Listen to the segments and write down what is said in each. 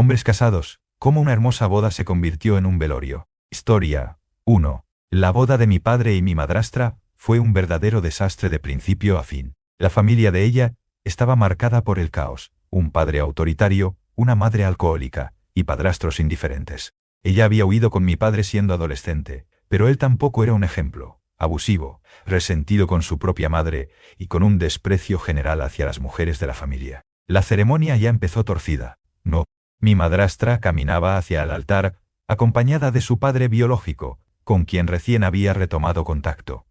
Hombres casados, cómo una hermosa boda se convirtió en un velorio. Historia 1. La boda de mi padre y mi madrastra fue un verdadero desastre de principio a fin. La familia de ella estaba marcada por el caos, un padre autoritario, una madre alcohólica y padrastros indiferentes. Ella había huido con mi padre siendo adolescente, pero él tampoco era un ejemplo, abusivo, resentido con su propia madre y con un desprecio general hacia las mujeres de la familia. La ceremonia ya empezó torcida. No. Mi madrastra caminaba hacia el altar, acompañada de su padre biológico, con quien recién había retomado contacto.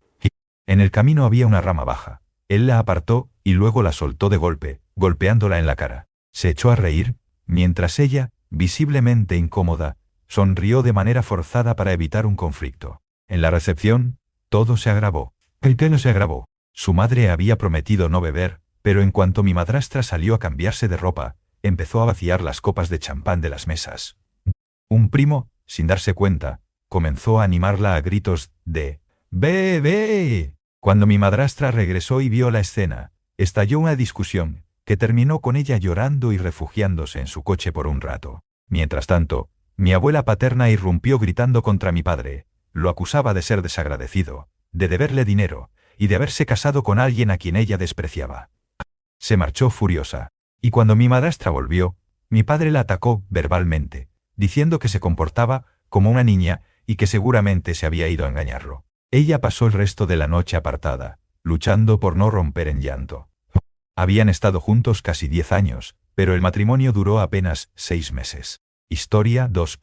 En el camino había una rama baja. Él la apartó y luego la soltó de golpe, golpeándola en la cara. Se echó a reír, mientras ella, visiblemente incómoda, sonrió de manera forzada para evitar un conflicto. En la recepción, todo se agravó. ¿El qué no se agravó? Su madre había prometido no beber, pero en cuanto mi madrastra salió a cambiarse de ropa, empezó a vaciar las copas de champán de las mesas. Un primo, sin darse cuenta, comenzó a animarla a gritos de «¡Ve! Cuando mi madrastra regresó y vio la escena, estalló una discusión que terminó con ella llorando y refugiándose en su coche por un rato. Mientras tanto, mi abuela paterna irrumpió gritando contra mi padre. Lo acusaba de ser desagradecido, de deberle dinero y de haberse casado con alguien a quien ella despreciaba. Se marchó furiosa. Y cuando mi madrastra volvió, mi padre la atacó verbalmente, diciendo que se comportaba como una niña y que seguramente se había ido a engañarlo. Ella pasó el resto de la noche apartada, luchando por no romper en llanto. Habían estado juntos casi 10 años, pero el matrimonio duró apenas 6 meses. Historia 2.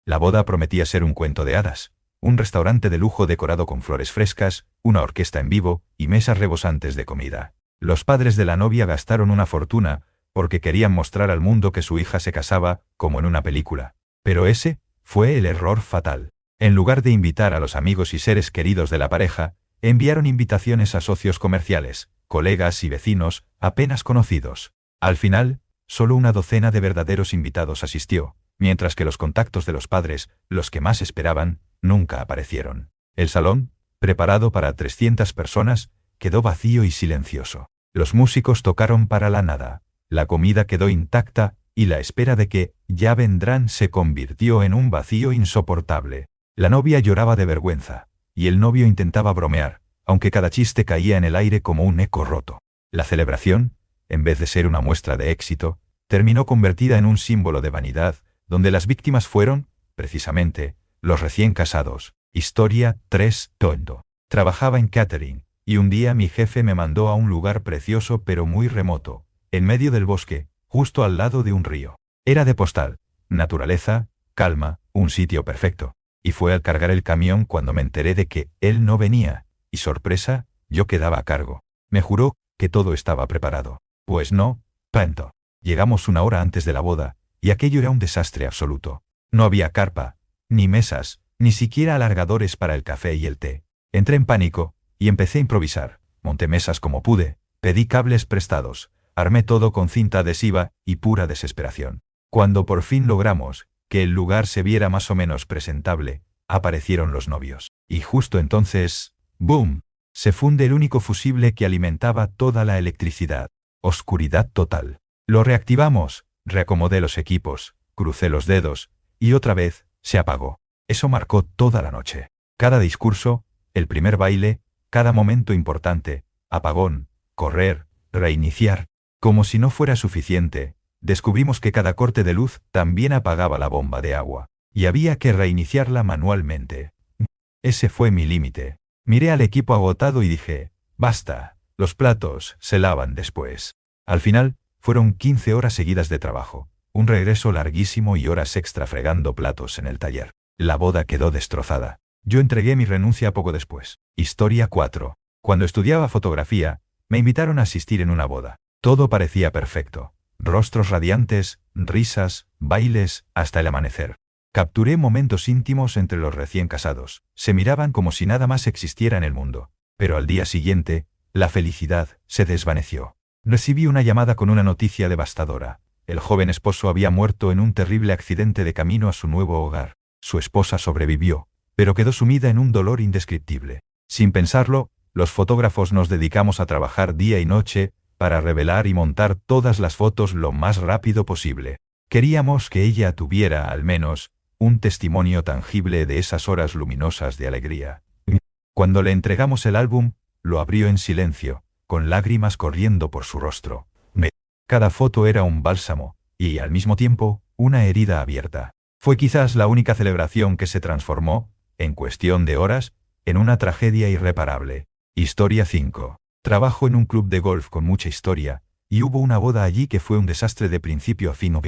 La boda prometía ser un cuento de hadas, un restaurante de lujo decorado con flores frescas, una orquesta en vivo y mesas rebosantes de comida. Los padres de la novia gastaron una fortuna porque querían mostrar al mundo que su hija se casaba como en una película. Pero ese fue el error fatal. En lugar de invitar a los amigos y seres queridos de la pareja, enviaron invitaciones a socios comerciales, colegas y vecinos apenas conocidos. Al final, solo una docena de verdaderos invitados asistió, mientras que los contactos de los padres, los que más esperaban, nunca aparecieron. El salón, preparado para 300 personas, quedó vacío y silencioso. Los músicos tocaron para la nada, la comida quedó intacta y la espera de que ya vendrán se convirtió en un vacío insoportable. La novia lloraba de vergüenza, y el novio intentaba bromear, aunque cada chiste caía en el aire como un eco roto. La celebración, en vez de ser una muestra de éxito, terminó convertida en un símbolo de vanidad, donde las víctimas fueron, precisamente, los recién casados. Historia 3. Trabajaba en catering, y un día mi jefe me mandó a un lugar precioso pero muy remoto, en medio del bosque, justo al lado de un río. Era de postal, naturaleza, calma, un sitio perfecto. Y fue al cargar el camión cuando me enteré de que él no venía, y sorpresa, yo quedaba a cargo. Me juró que todo estaba preparado. Pues no, panto. Llegamos una hora antes de la boda, y aquello era un desastre absoluto. No había carpa, ni mesas, ni siquiera alargadores para el café y el té. Entré en pánico, y empecé a improvisar. Monté mesas como pude, pedí cables prestados, armé todo con cinta adhesiva y pura desesperación. Cuando por fin logramos que el lugar se viera más o menos presentable, aparecieron los novios. Y justo entonces, ¡boom!, se funde el único fusible que alimentaba toda la electricidad. Oscuridad total. Lo reactivamos, reacomodé los equipos, crucé los dedos, y otra vez, se apagó. Eso marcó toda la noche. Cada discurso, el primer baile, cada momento importante, apagón, correr, reiniciar. Como si no fuera suficiente, descubrimos que cada corte de luz también apagaba la bomba de agua, y había que reiniciarla manualmente. Ese fue mi límite. Miré al equipo agotado y dije, basta, los platos se lavan después. Al final, fueron 15 horas seguidas de trabajo, un regreso larguísimo y horas extra fregando platos en el taller. La boda quedó destrozada. Yo entregué mi renuncia poco después. Historia 4. Cuando estudiaba fotografía, me invitaron a asistir en una boda. Todo parecía perfecto. Rostros radiantes, risas, bailes, hasta el amanecer. Capturé momentos íntimos entre los recién casados. Se miraban como si nada más existiera en el mundo. Pero al día siguiente, la felicidad se desvaneció. Recibí una llamada con una noticia devastadora. El joven esposo había muerto en un terrible accidente de camino a su nuevo hogar. Su esposa sobrevivió, pero quedó sumida en un dolor indescriptible. Sin pensarlo, los fotógrafos nos dedicamos a trabajar día y noche para revelar y montar todas las fotos lo más rápido posible. Queríamos que ella tuviera, al menos, un testimonio tangible de esas horas luminosas de alegría. Cuando le entregamos el álbum, lo abrió en silencio, con lágrimas corriendo por su rostro. Cada foto era un bálsamo, y, al mismo tiempo, una herida abierta. Fue quizás la única celebración que se transformó, en cuestión de horas, en una tragedia irreparable. Historia 5. Trabajo en un club de golf con mucha historia, y hubo una boda allí que fue un desastre de principio a fin.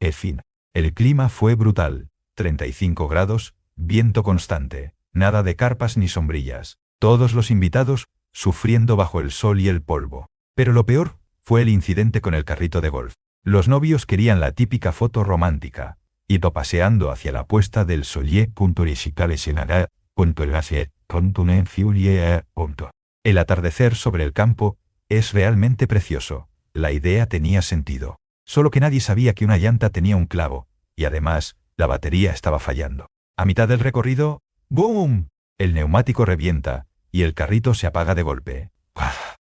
En fin. El clima fue brutal. 35 grados, viento constante, nada de carpas ni sombrillas. Todos los invitados, sufriendo bajo el sol y el polvo. Pero lo peor fue el incidente con el carrito de golf. Los novios querían la típica foto romántica, y paseando hacia la puesta del sol. El atardecer sobre el campo es realmente precioso. La idea tenía sentido. Solo que nadie sabía que una llanta tenía un clavo, y además, la batería estaba fallando. A mitad del recorrido, ¡boom! El neumático revienta, y el carrito se apaga de golpe.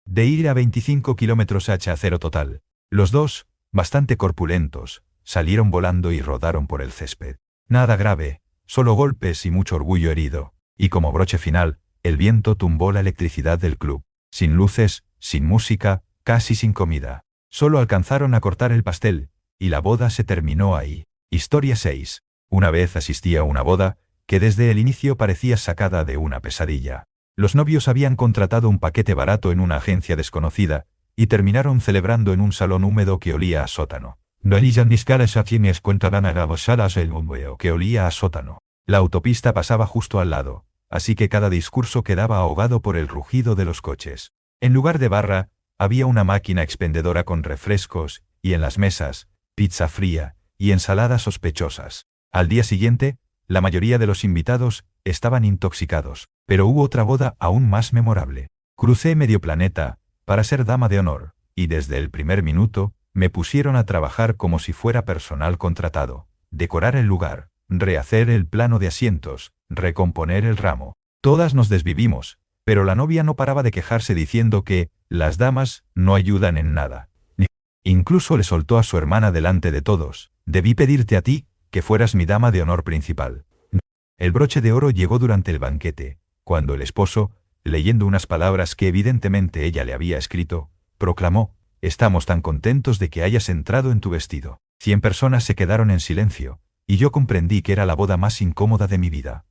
De ir a 25 kilómetros h a cero total, los dos, bastante corpulentos, salieron volando y rodaron por el césped. Nada grave, solo golpes y mucho orgullo herido, y como broche final, el viento tumbó la electricidad del club. Sin luces, sin música, casi sin comida. Solo alcanzaron a cortar el pastel, y la boda se terminó ahí. Historia 6. Una vez asistí a una boda, que desde el inicio parecía sacada de una pesadilla. Los novios habían contratado un paquete barato en una agencia desconocida, y terminaron celebrando en un salón húmedo que olía a sótano. Que olía a sótano. La autopista pasaba justo al lado, así que cada discurso quedaba ahogado por el rugido de los coches. En lugar de barra, había una máquina expendedora con refrescos, y en las mesas, pizza fría, y ensaladas sospechosas. Al día siguiente, la mayoría de los invitados estaban intoxicados, pero hubo otra boda aún más memorable. Crucé medio planeta para ser dama de honor, y desde el primer minuto me pusieron a trabajar como si fuera personal contratado, decorar el lugar, rehacer el plano de asientos, recomponer el ramo. Todas nos desvivimos, pero la novia no paraba de quejarse diciendo que las damas no ayudan en nada. Incluso le soltó a su hermana delante de todos: debí pedirte a ti que fueras mi dama de honor principal. El broche de oro llegó durante el banquete, cuando el esposo, leyendo unas palabras que evidentemente ella le había escrito, proclamó: «Estamos tan contentos de que hayas entrado en tu vestido». 100 personas se quedaron en silencio, y yo comprendí que era la boda más incómoda de mi vida.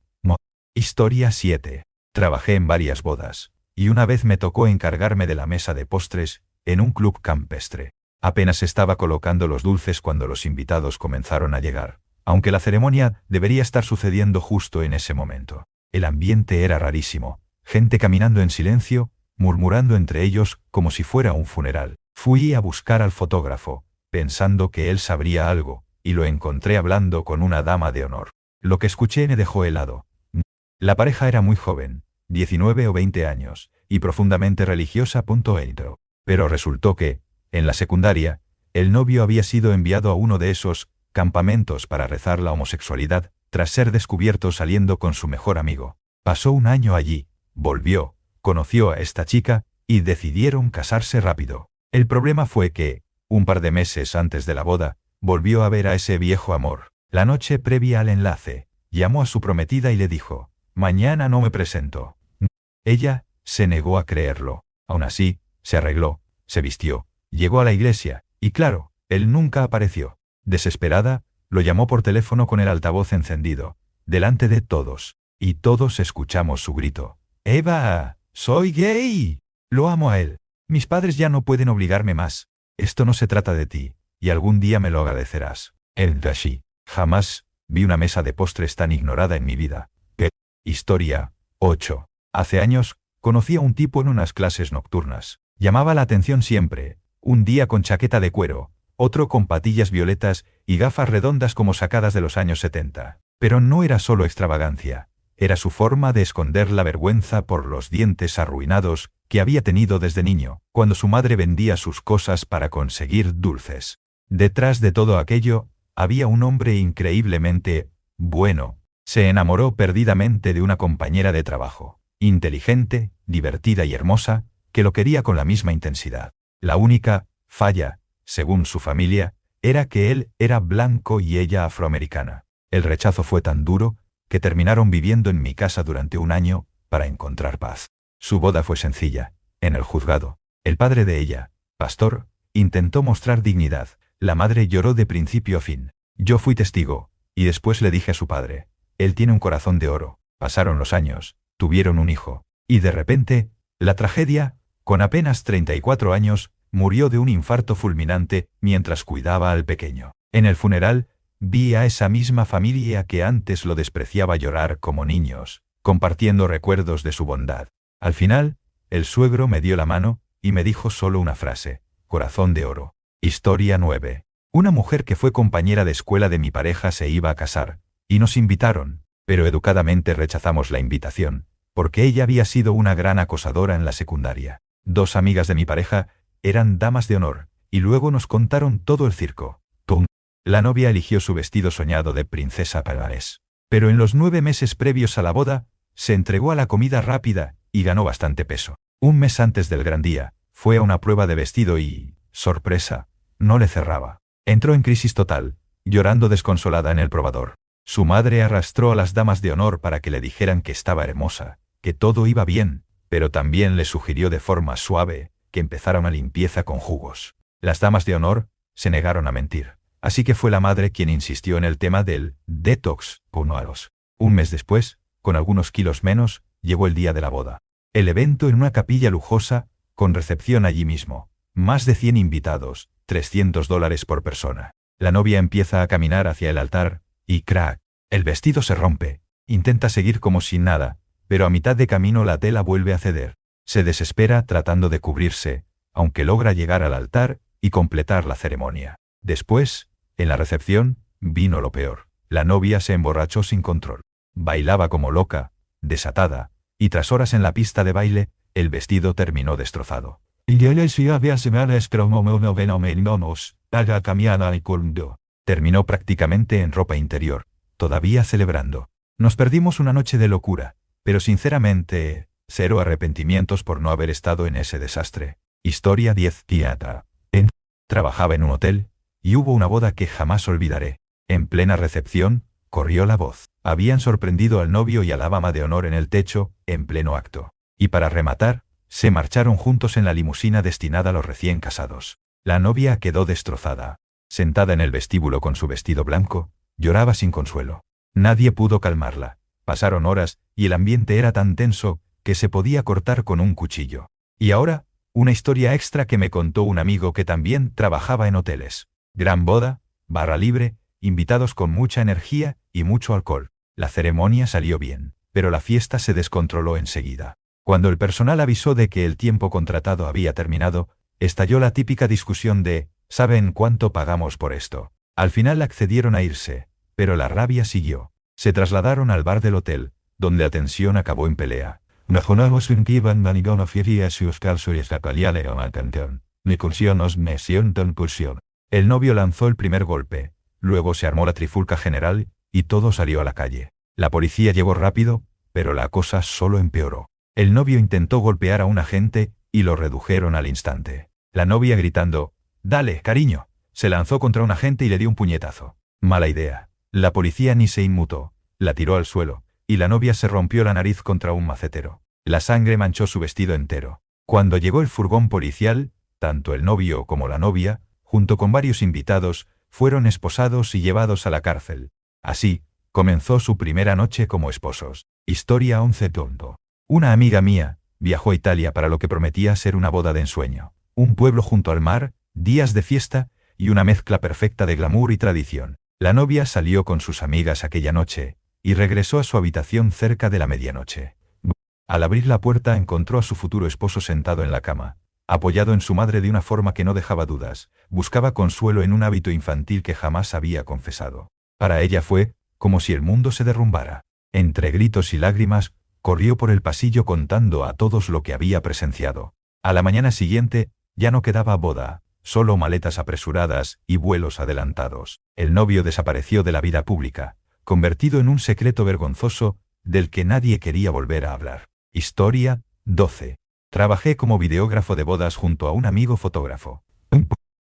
Historia 7. Trabajé en varias bodas, y una vez me tocó encargarme de la mesa de postres, en un club campestre. Apenas estaba colocando los dulces cuando los invitados comenzaron a llegar, aunque la ceremonia debería estar sucediendo justo en ese momento. El ambiente era rarísimo, gente caminando en silencio, murmurando entre ellos como si fuera un funeral. Fui a buscar al fotógrafo, pensando que él sabría algo, y lo encontré hablando con una dama de honor. Lo que escuché me dejó helado. La pareja era muy joven, 19 o 20 años, y profundamente religiosa. Pero resultó que, en la secundaria, el novio había sido enviado a uno de esos campamentos para rezar la homosexualidad, tras ser descubierto saliendo con su mejor amigo. Pasó un año allí, volvió, conoció a esta chica, y decidieron casarse rápido. El problema fue que, un par de meses antes de la boda, volvió a ver a ese viejo amor. La noche previa al enlace, llamó a su prometida y le dijo: «Mañana no me presento». Ella se negó a creerlo. Aún así, se arregló, se vistió, llegó a la iglesia, y claro, él nunca apareció. Desesperada, lo llamó por teléfono con el altavoz encendido, delante de todos, y todos escuchamos su grito: «¡Eva! ¡Soy gay! Lo amo a él. Mis padres ya no pueden obligarme más. Esto no se trata de ti, y algún día me lo agradecerás». El Dashi. Jamás vi una mesa de postres tan ignorada en mi vida. Historia 8. Hace años, conocí a un tipo en unas clases nocturnas. Llamaba la atención siempre, un día con chaqueta de cuero, otro con patillas violetas y gafas redondas como sacadas de los años 70. Pero no era solo extravagancia, era su forma de esconder la vergüenza por los dientes arruinados que había tenido desde niño, cuando su madre vendía sus cosas para conseguir dulces. Detrás de todo aquello, había un hombre increíblemente bueno. Se enamoró perdidamente de una compañera de trabajo, inteligente, divertida y hermosa, que lo quería con la misma intensidad. La única falla, según su familia, era que él era blanco y ella afroamericana. El rechazo fue tan duro que terminaron viviendo en mi casa durante un año para encontrar paz. Su boda fue sencilla. En el juzgado, el padre de ella, pastor, intentó mostrar dignidad. La madre lloró de principio a fin. Yo fui testigo, y después le dije a su padre, él tiene un corazón de oro. Pasaron los años, tuvieron un hijo, y de repente, la tragedia, con apenas 34 años, murió de un infarto fulminante mientras cuidaba al pequeño. En el funeral, vi a esa misma familia que antes lo despreciaba llorar como niños, compartiendo recuerdos de su bondad. Al final, el suegro me dio la mano y me dijo solo una frase: corazón de oro. Historia 9. Una mujer que fue compañera de escuela de mi pareja se iba a casar, y nos invitaron, pero educadamente rechazamos la invitación, porque ella había sido una gran acosadora en la secundaria. 2 amigas de mi pareja eran damas de honor, y luego nos contaron todo el circo. ¡Tum! La novia eligió su vestido soñado de princesa palares. Pero en los 9 meses previos a la boda, se entregó a la comida rápida y ganó bastante peso. Un mes antes del gran día, fue a una prueba de vestido y, sorpresa, no le cerraba. Entró en crisis total, llorando desconsolada en el probador. Su madre arrastró a las damas de honor para que le dijeran que estaba hermosa, que todo iba bien, pero también le sugirió de forma suave que empezara una limpieza con jugos. Las damas de honor se negaron a mentir, así que fue la madre quien insistió en el tema del detox punoaros. Un mes después, con algunos kilos menos, llegó el día de la boda. El evento en una capilla lujosa, con recepción allí mismo. Más de 100 invitados, $300 por persona. La novia empieza a caminar hacia el altar, y crack, el vestido se rompe. Intenta seguir como sin nada, pero a mitad de camino la tela vuelve a ceder. Se desespera tratando de cubrirse, aunque logra llegar al altar y completar la ceremonia. Después, en la recepción, vino lo peor. La novia se emborrachó sin control. Bailaba como loca, desatada, y tras horas en la pista de baile, el vestido terminó destrozado. Terminó prácticamente en ropa interior, todavía celebrando. Nos perdimos una noche de locura, pero sinceramente, 0 arrepentimientos por no haber estado en ese desastre. Historia 10. Trabajaba en un hotel, y hubo una boda que jamás olvidaré. En plena recepción, corrió la voz. Habían sorprendido al novio y a la dama de honor en el techo, en pleno acto. Y para rematar, se marcharon juntos en la limusina destinada a los recién casados. La novia quedó destrozada. Sentada en el vestíbulo con su vestido blanco, lloraba sin consuelo. Nadie pudo calmarla. Pasaron horas, y el ambiente era tan tenso, que se podía cortar con un cuchillo. Y ahora, una historia extra que me contó un amigo que también trabajaba en hoteles. Gran boda, barra libre, invitados con mucha energía y mucho alcohol. La ceremonia salió bien, pero la fiesta se descontroló enseguida. Cuando el personal avisó de que el tiempo contratado había terminado, estalló la típica discusión de ¿saben cuánto pagamos por esto? Al final accedieron a irse, pero la rabia siguió. Se trasladaron al bar del hotel, donde la tensión acabó en pelea. El novio lanzó el primer golpe, luego se armó la trifulca general, y todo salió a la calle. La policía llegó rápido, pero la cosa solo empeoró. El novio intentó golpear a un agente, y lo redujeron al instante. La novia gritando, «Dale, cariño», se lanzó contra un agente y le dio un puñetazo. Mala idea. La policía ni se inmutó, la tiró al suelo, y la novia se rompió la nariz contra un macetero. La sangre manchó su vestido entero. Cuando llegó el furgón policial, tanto el novio como la novia, junto con varios invitados, fueron esposados y llevados a la cárcel. Así, comenzó su primera noche como esposos. Historia 11. Una amiga mía viajó a Italia para lo que prometía ser una boda de ensueño. Un pueblo junto al mar, días de fiesta, y una mezcla perfecta de glamour y tradición. La novia salió con sus amigas aquella noche, y regresó a su habitación cerca de la medianoche. Al abrir la puerta encontró a su futuro esposo sentado en la cama, apoyado en su madre de una forma que no dejaba dudas. Buscaba consuelo en un hábito infantil que jamás había confesado. Para ella fue como si el mundo se derrumbara. Entre gritos y lágrimas, corrió por el pasillo contando a todos lo que había presenciado. A la mañana siguiente, ya no quedaba boda, solo maletas apresuradas y vuelos adelantados. El novio desapareció de la vida pública, convertido en un secreto vergonzoso, del que nadie quería volver a hablar. Historia 12. Trabajé como videógrafo de bodas junto a un amigo fotógrafo.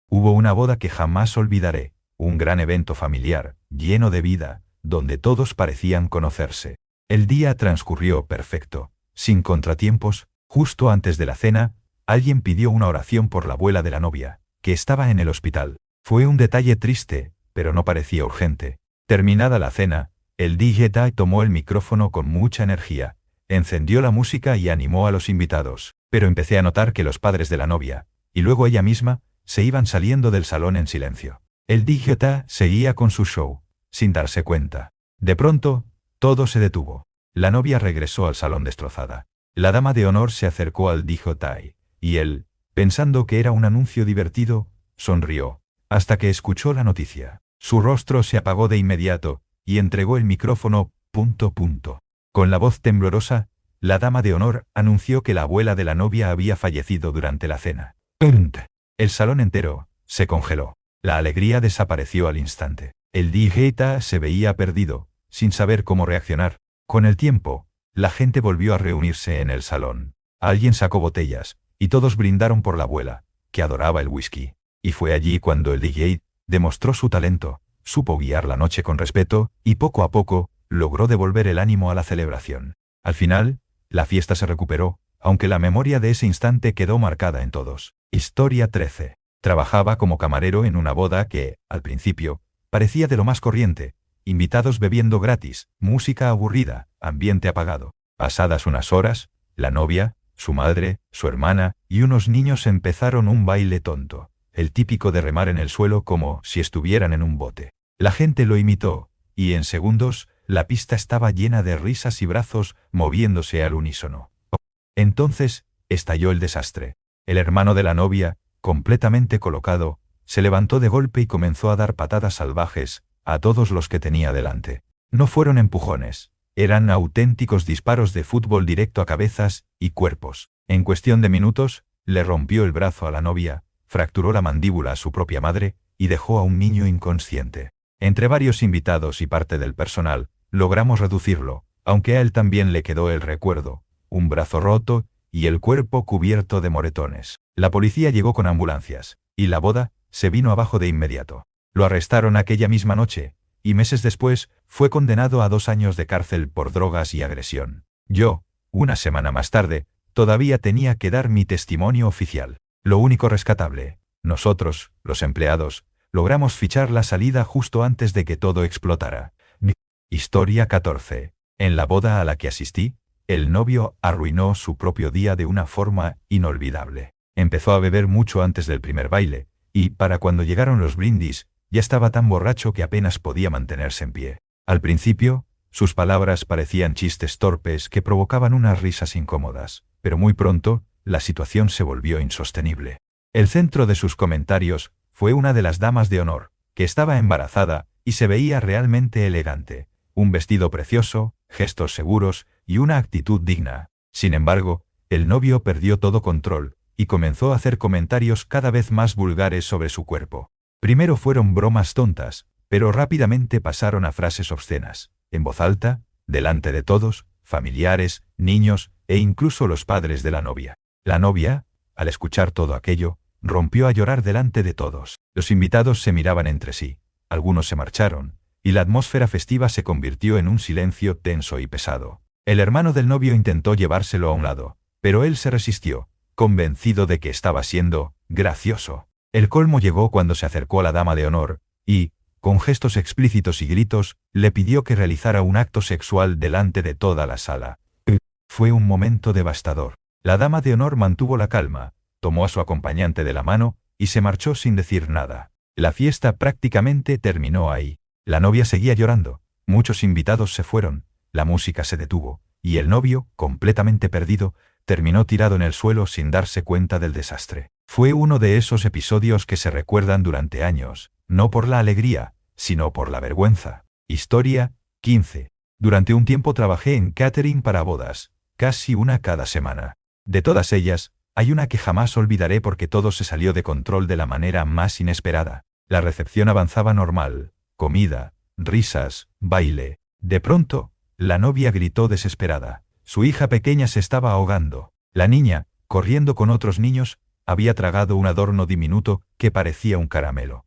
Hubo una boda que jamás olvidaré, un gran evento familiar, lleno de vida, donde todos parecían conocerse. El día transcurrió perfecto, sin contratiempos. Justo antes de la cena, alguien pidió una oración por la abuela de la novia, que estaba en el hospital. Fue un detalle triste, pero no parecía urgente. Terminada la cena, el DJ tomó el micrófono con mucha energía, encendió la música y animó a los invitados, pero empecé a notar que los padres de la novia, y luego ella misma, se iban saliendo del salón en silencio. El DJ seguía con su show, sin darse cuenta. De pronto, todo se detuvo. La novia regresó al salón destrozada. La dama de honor se acercó al DJ, y él, pensando que era un anuncio divertido, sonrió, hasta que escuchó la noticia. Su rostro se apagó de inmediato, y entregó el micrófono. Con la voz temblorosa, la dama de honor anunció que la abuela de la novia había fallecido durante la cena. El salón entero se congeló. La alegría desapareció al instante. El DJ se veía perdido, sin saber cómo reaccionar. Con el tiempo, la gente volvió a reunirse en el salón. Alguien sacó botellas, y todos brindaron por la abuela, que adoraba el whisky. Y fue allí cuando el DJ demostró su talento, supo guiar la noche con respeto, y poco a poco, logró devolver el ánimo a la celebración. Al final, la fiesta se recuperó, aunque la memoria de ese instante quedó marcada en todos. Historia 13. Trabajaba como camarero en una boda que, al principio, parecía de lo más corriente. Invitados bebiendo gratis, música aburrida, ambiente apagado. Pasadas unas horas, la novia, su madre, su hermana y unos niños empezaron un baile tonto, el típico de remar en el suelo como si estuvieran en un bote. La gente lo imitó, y en segundos, la pista estaba llena de risas y brazos moviéndose al unísono. Entonces, estalló el desastre. El hermano de la novia, completamente colocado, se levantó de golpe y comenzó a dar patadas salvajes a todos los que tenía delante. No fueron empujones, eran auténticos disparos de fútbol directo a cabezas y cuerpos. En cuestión de minutos, le rompió el brazo a la novia, fracturó la mandíbula a su propia madre y dejó a un niño inconsciente. Entre varios invitados y parte del personal, logramos reducirlo, aunque a él también le quedó el recuerdo, un brazo roto y el cuerpo cubierto de moretones. La policía llegó con ambulancias, y la boda se vino abajo de inmediato. Lo arrestaron aquella misma noche, y meses después, fue condenado a 2 años de cárcel por drogas y agresión. Yo, una semana más tarde, todavía tenía que dar mi testimonio oficial. Lo único rescatable, nosotros, los empleados, logramos fichar la salida justo antes de que todo explotara. Historia 14. En la boda a la que asistí, el novio arruinó su propio día de una forma inolvidable. Empezó a beber mucho antes del primer baile, y, para cuando llegaron los brindis, ya estaba tan borracho que apenas podía mantenerse en pie. Al principio, sus palabras parecían chistes torpes que provocaban unas risas incómodas, pero muy pronto, la situación se volvió insostenible. El centro de sus comentarios fue una de las damas de honor, que estaba embarazada y se veía realmente elegante. Un vestido precioso, gestos seguros y una actitud digna. Sin embargo, el novio perdió todo control y comenzó a hacer comentarios cada vez más vulgares sobre su cuerpo. Primero fueron bromas tontas, pero rápidamente pasaron a frases obscenas, en voz alta, delante de todos, familiares, niños e incluso los padres de la novia. La novia, al escuchar todo aquello, rompió a llorar delante de todos. Los invitados se miraban entre sí, algunos se marcharon, y la atmósfera festiva se convirtió en un silencio tenso y pesado. El hermano del novio intentó llevárselo a un lado, pero él se resistió, convencido de que estaba siendo gracioso. El colmo llegó cuando se acercó a la dama de honor, y, con gestos explícitos y gritos, le pidió que realizara un acto sexual delante de toda la sala. Fue un momento devastador. La dama de honor mantuvo la calma, tomó a su acompañante de la mano, y se marchó sin decir nada. La fiesta prácticamente terminó ahí. La novia seguía llorando, muchos invitados se fueron, la música se detuvo, y el novio, completamente perdido, terminó tirado en el suelo sin darse cuenta del desastre. Fue uno de esos episodios que se recuerdan durante años, no por la alegría, sino por la vergüenza. Historia 15. Durante un tiempo trabajé en catering para bodas, casi una cada semana. De todas ellas, hay una que jamás olvidaré porque todo se salió de control de la manera más inesperada. La recepción avanzaba normal, comida, risas, baile. De pronto, la novia gritó desesperada. Su hija pequeña se estaba ahogando. La niña, corriendo con otros niños, había tragado un adorno diminuto que parecía un caramelo.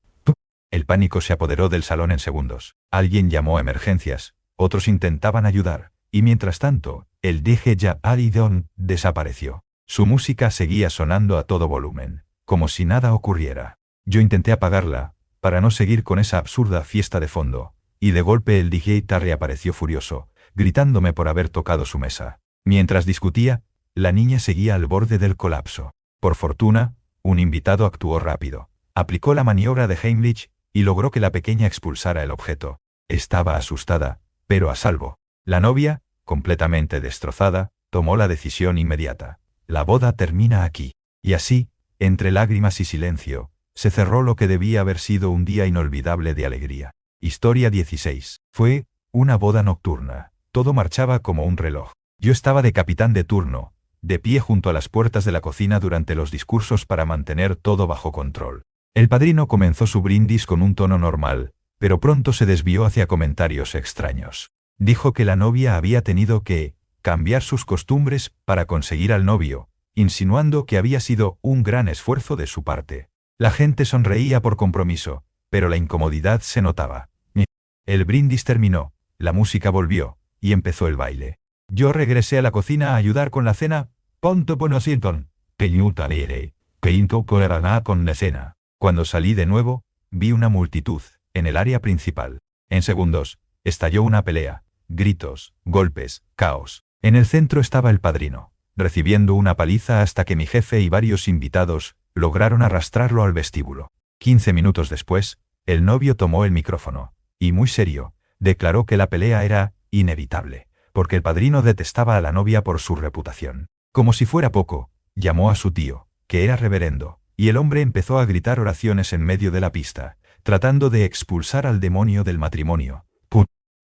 El pánico se apoderó del salón en segundos. Alguien llamó a emergencias, otros intentaban ayudar, y mientras tanto, el DJ Ya Alidon desapareció. Su música seguía sonando a todo volumen, como si nada ocurriera. Yo intenté apagarla, para no seguir con esa absurda fiesta de fondo, y de golpe el DJ Ta reapareció furioso, gritándome por haber tocado su mesa. Mientras discutía, la niña seguía al borde del colapso. Por fortuna, un invitado actuó rápido. Aplicó la maniobra de Heimlich y logró que la pequeña expulsara el objeto. Estaba asustada, pero a salvo. La novia, completamente destrozada, tomó la decisión inmediata. La boda termina aquí. Y así, entre lágrimas y silencio, se cerró lo que debía haber sido un día inolvidable de alegría. Historia 16. Fue una boda nocturna. Todo marchaba como un reloj. Yo estaba de capitán de turno, de pie junto a las puertas de la cocina durante los discursos para mantener todo bajo control. El padrino comenzó su brindis con un tono normal, pero pronto se desvió hacia comentarios extraños. Dijo que la novia había tenido que cambiar sus costumbres para conseguir al novio, insinuando que había sido un gran esfuerzo de su parte. La gente sonreía por compromiso, pero la incomodidad se notaba. El brindis terminó, la música volvió, y empezó el baile. Yo regresé a la cocina a ayudar con la cena. Ponto ponosinton, peñutalere, queinto coeraná con la cena. Cuando salí de nuevo, vi una multitud, en el área principal. En segundos, estalló una pelea, gritos, golpes, caos. En el centro estaba el padrino, recibiendo una paliza hasta que mi jefe y varios invitados lograron arrastrarlo al vestíbulo. 15 minutos después, el novio tomó el micrófono, y muy serio, declaró que la pelea era inevitable, porque el padrino detestaba a la novia por su reputación. Como si fuera poco, llamó a su tío, que era reverendo, y el hombre empezó a gritar oraciones en medio de la pista, tratando de expulsar al demonio del matrimonio.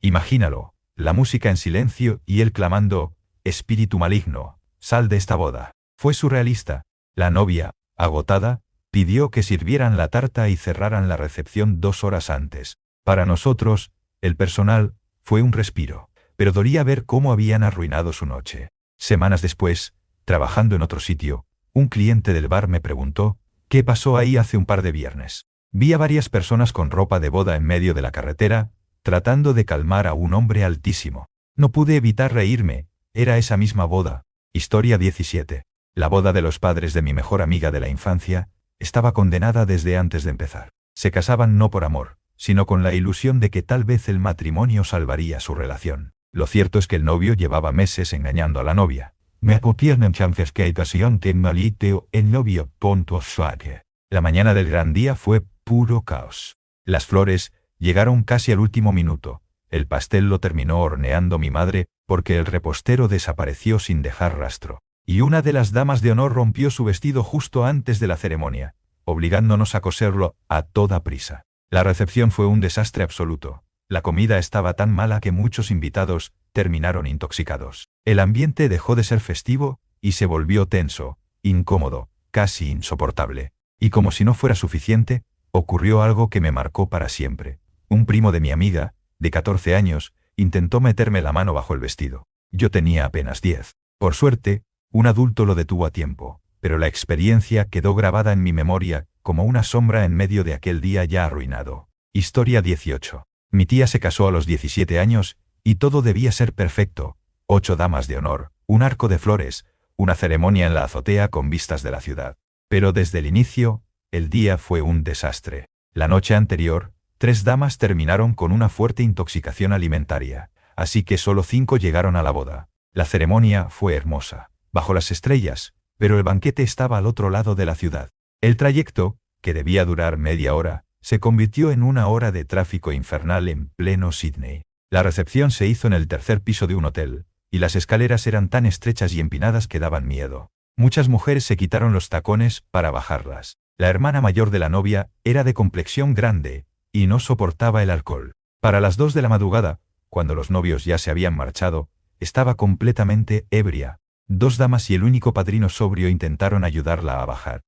Imagínalo, la música en silencio y él clamando, «Espíritu maligno, sal de esta boda». Fue surrealista. La novia, agotada, pidió que sirvieran la tarta y cerraran la recepción 2 horas antes. Para nosotros, el personal, fue un respiro, pero dolía ver cómo habían arruinado su noche. Semanas después, trabajando en otro sitio, un cliente del bar me preguntó, ¿qué pasó ahí hace un par de viernes? Vi a varias personas con ropa de boda en medio de la carretera, tratando de calmar a un hombre altísimo. No pude evitar reírme, era esa misma boda. Historia 17. La boda de los padres de mi mejor amiga de la infancia estaba condenada desde antes de empezar. Se casaban no por amor, sino con la ilusión de que tal vez el matrimonio salvaría su relación. Lo cierto es que el novio llevaba meses engañando a la novia. Me tienen chances que ocasión te maliteo el novio punto suave. La mañana del gran día fue puro caos. Las flores llegaron casi al último minuto. El pastel lo terminó horneando mi madre, porque el repostero desapareció sin dejar rastro. Y una de las damas de honor rompió su vestido justo antes de la ceremonia, obligándonos a coserlo a toda prisa. La recepción fue un desastre absoluto. La comida estaba tan mala que muchos invitados terminaron intoxicados. El ambiente dejó de ser festivo y se volvió tenso, incómodo, casi insoportable. Y como si no fuera suficiente, ocurrió algo que me marcó para siempre. Un primo de mi amiga, de 14 años, intentó meterme la mano bajo el vestido. Yo tenía apenas 10. Por suerte, un adulto lo detuvo a tiempo, pero la experiencia quedó grabada en mi memoria como una sombra en medio de aquel día ya arruinado. Historia 18. Mi tía se casó a los 17 años, y todo debía ser perfecto. 8 damas de honor, un arco de flores, una ceremonia en la azotea con vistas de la ciudad. Pero desde el inicio, el día fue un desastre. La noche anterior, 3 damas terminaron con una fuerte intoxicación alimentaria, así que solo 5 llegaron a la boda. La ceremonia fue hermosa, bajo las estrellas, pero el banquete estaba al otro lado de la ciudad. El trayecto, que debía durar media hora, se convirtió en una hora de tráfico infernal en pleno Sydney. La recepción se hizo en el 3er piso de un hotel, y las escaleras eran tan estrechas y empinadas que daban miedo. Muchas mujeres se quitaron los tacones para bajarlas. La hermana mayor de la novia era de complexión grande, y no soportaba el alcohol. Para las 2 de la madrugada, cuando los novios ya se habían marchado, estaba completamente ebria. 2 damas y el único padrino sobrio intentaron ayudarla a bajar.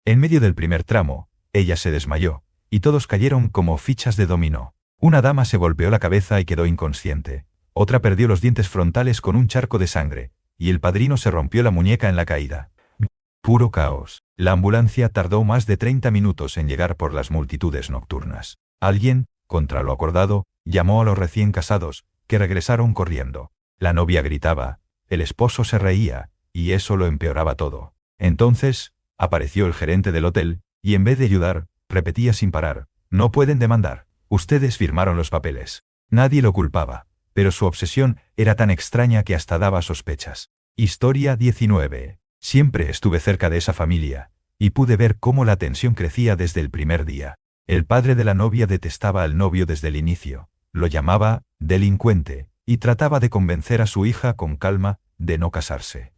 En medio del primer tramo, ella se desmayó, y todos cayeron como fichas de dominó. Una dama se golpeó la cabeza y quedó inconsciente. Otra perdió los dientes frontales con un charco de sangre, y el padrino se rompió la muñeca en la caída. Puro caos. La ambulancia tardó más de 30 minutos en llegar por las multitudes nocturnas. Alguien, contra lo acordado, llamó a los recién casados, que regresaron corriendo. La novia gritaba, el esposo se reía, y eso lo empeoraba todo. Entonces, apareció el gerente del hotel, y en vez de ayudar, repetía sin parar, no pueden demandar. Ustedes firmaron los papeles. Nadie lo culpaba, pero su obsesión era tan extraña que hasta daba sospechas. Historia 19. Siempre estuve cerca de esa familia, y pude ver cómo la tensión crecía desde el primer día. El padre de la novia detestaba al novio desde el inicio, lo llamaba delincuente, y trataba de convencer a su hija con calma de no casarse.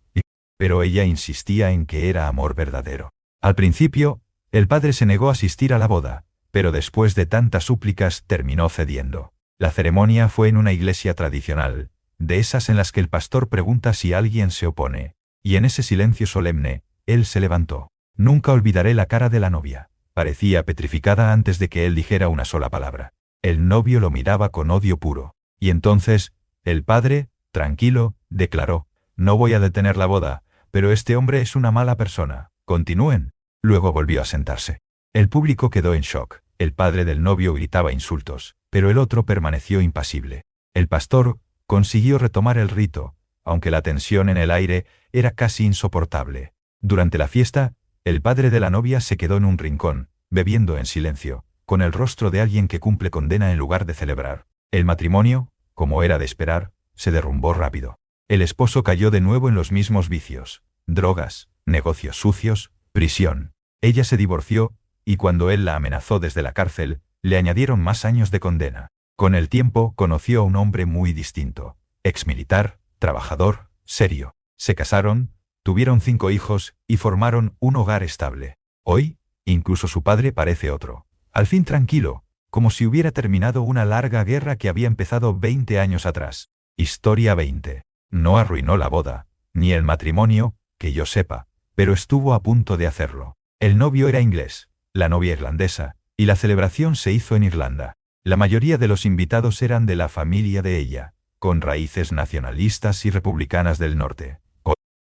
Pero ella insistía en que era amor verdadero. Al principio, el padre se negó a asistir a la boda, pero después de tantas súplicas terminó cediendo. La ceremonia fue en una iglesia tradicional, de esas en las que el pastor pregunta si alguien se opone. Y en ese silencio solemne, él se levantó. Nunca olvidaré la cara de la novia. Parecía petrificada antes de que él dijera una sola palabra. El novio lo miraba con odio puro. Y entonces, el padre, tranquilo, declaró, no voy a detener la boda, pero este hombre es una mala persona. Continúen. Luego volvió a sentarse. El público quedó en shock. El padre del novio gritaba insultos, pero el otro permaneció impasible. El pastor consiguió retomar el rito, aunque la tensión en el aire era casi insoportable. Durante la fiesta, el padre de la novia se quedó en un rincón, bebiendo en silencio, con el rostro de alguien que cumple condena en lugar de celebrar. El matrimonio, como era de esperar, se derrumbó rápido. El esposo cayó de nuevo en los mismos vicios: drogas, negocios sucios, prisión. Ella se divorció, y cuando él la amenazó desde la cárcel, le añadieron más años de condena. Con el tiempo conoció a un hombre muy distinto, exmilitar, trabajador, serio. Se casaron, tuvieron 5 hijos y formaron un hogar estable. Hoy, incluso su padre parece otro. Al fin tranquilo, como si hubiera terminado una larga guerra que había empezado 20 años atrás. Historia 20. No arruinó la boda, ni el matrimonio, que yo sepa, pero estuvo a punto de hacerlo. El novio era inglés, la novia irlandesa, y la celebración se hizo en Irlanda. La mayoría de los invitados eran de la familia de ella, con raíces nacionalistas y republicanas del norte.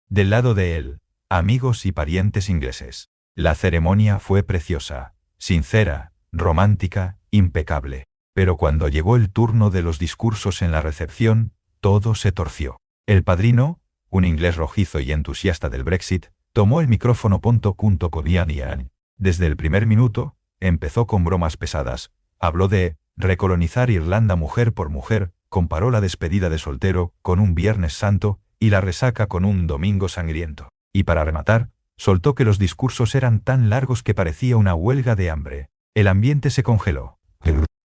Del lado de él, amigos y parientes ingleses. La ceremonia fue preciosa, sincera, romántica, impecable. Pero cuando llegó el turno de los discursos en la recepción, todo se torció. El padrino, un inglés rojizo y entusiasta del Brexit, tomó el micrófono. Desde el primer minuto, empezó con bromas pesadas. Habló de recolonizar Irlanda mujer por mujer, comparó la despedida de soltero con un Viernes Santo y la resaca con un domingo sangriento. Y para rematar, soltó que los discursos eran tan largos que parecía una huelga de hambre. El ambiente se congeló.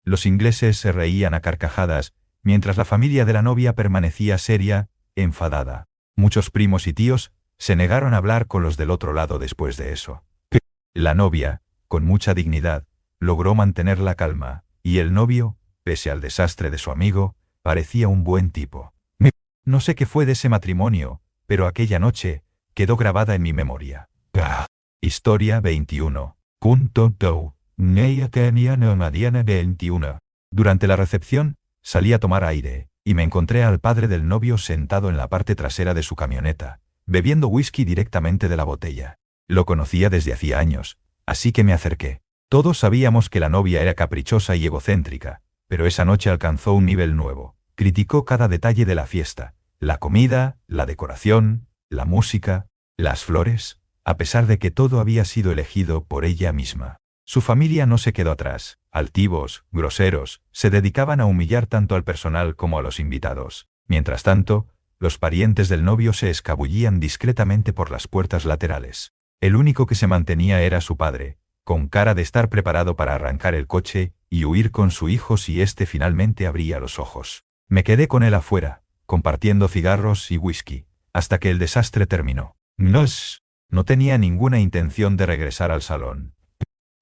Los ingleses se reían a carcajadas, mientras la familia de la novia permanecía seria, enfadada. Muchos primos y tíos se negaron a hablar con los del otro lado después de eso. La novia, con mucha dignidad, logró mantener la calma, y el novio, pese al desastre de su amigo, parecía un buen tipo. No sé qué fue de ese matrimonio, pero aquella noche quedó grabada en mi memoria. Historia 21. Durante la recepción, salí a tomar aire, y me encontré al padre del novio sentado en la parte trasera de su camioneta, bebiendo whisky directamente de la botella. Lo conocía desde hacía años, así que me acerqué. Todos sabíamos que la novia era caprichosa y egocéntrica, pero esa noche alcanzó un nivel nuevo. Criticó cada detalle de la fiesta, la comida, la decoración, la música, las flores, a pesar de que todo había sido elegido por ella misma. Su familia no se quedó atrás. Altivos, groseros, se dedicaban a humillar tanto al personal como a los invitados. Mientras tanto, los parientes del novio se escabullían discretamente por las puertas laterales. El único que se mantenía era su padre, con cara de estar preparado para arrancar el coche y huir con su hijo si éste finalmente abría los ojos. Me quedé con él afuera, compartiendo cigarros y whisky, hasta que el desastre terminó. No tenía ninguna intención de regresar al salón.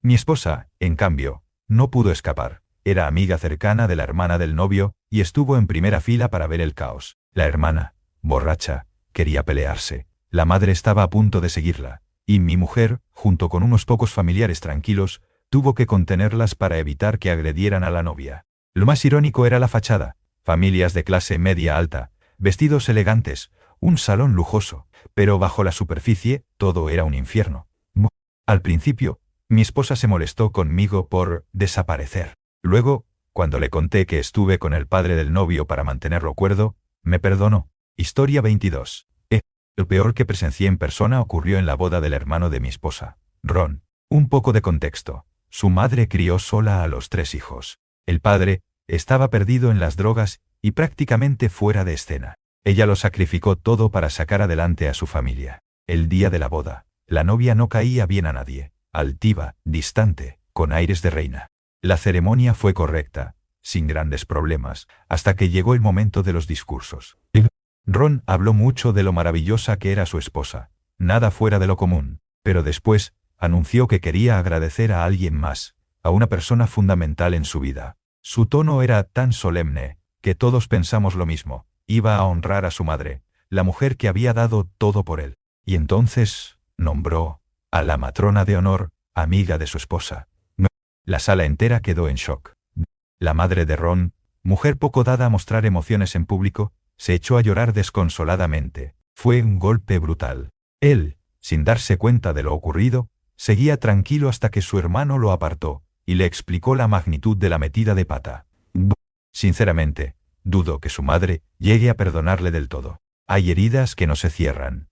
Mi esposa, en cambio, no pudo escapar. Era amiga cercana de la hermana del novio y estuvo en primera fila para ver el caos. La hermana, borracha, quería pelearse. La madre estaba a punto de seguirla, y mi mujer, junto con unos pocos familiares tranquilos, tuvo que contenerlas para evitar que agredieran a la novia. Lo más irónico era la fachada. Familias de clase media alta, vestidos elegantes, un salón lujoso, pero bajo la superficie todo era un infierno. Al principio, mi esposa se molestó conmigo por desaparecer. Luego, cuando le conté que estuve con el padre del novio para mantenerlo cuerdo, me perdonó. Historia 22. Lo peor que presencié en persona ocurrió en la boda del hermano de mi esposa, Ron. Un poco de contexto. Su madre crió sola a los 3 hijos. El padre estaba perdido en las drogas y prácticamente fuera de escena. Ella lo sacrificó todo para sacar adelante a su familia. El día de la boda, la novia no caía bien a nadie, altiva, distante, con aires de reina. La ceremonia fue correcta, sin grandes problemas, hasta que llegó el momento de los discursos. Ron habló mucho de lo maravillosa que era su esposa, nada fuera de lo común, pero después anunció que quería agradecer a alguien más, a una persona fundamental en su vida. Su tono era tan solemne, que todos pensamos lo mismo. Iba a honrar a su madre, la mujer que había dado todo por él. Y entonces nombró a la matrona de honor, amiga de su esposa. La sala entera quedó en shock. La madre de Ron, mujer poco dada a mostrar emociones en público, se echó a llorar desconsoladamente. Fue un golpe brutal. Él, sin darse cuenta de lo ocurrido, seguía tranquilo hasta que su hermano lo apartó y le explicó la magnitud de la metida de pata. Sinceramente, dudo que su madre llegue a perdonarle del todo. Hay heridas que no se cierran.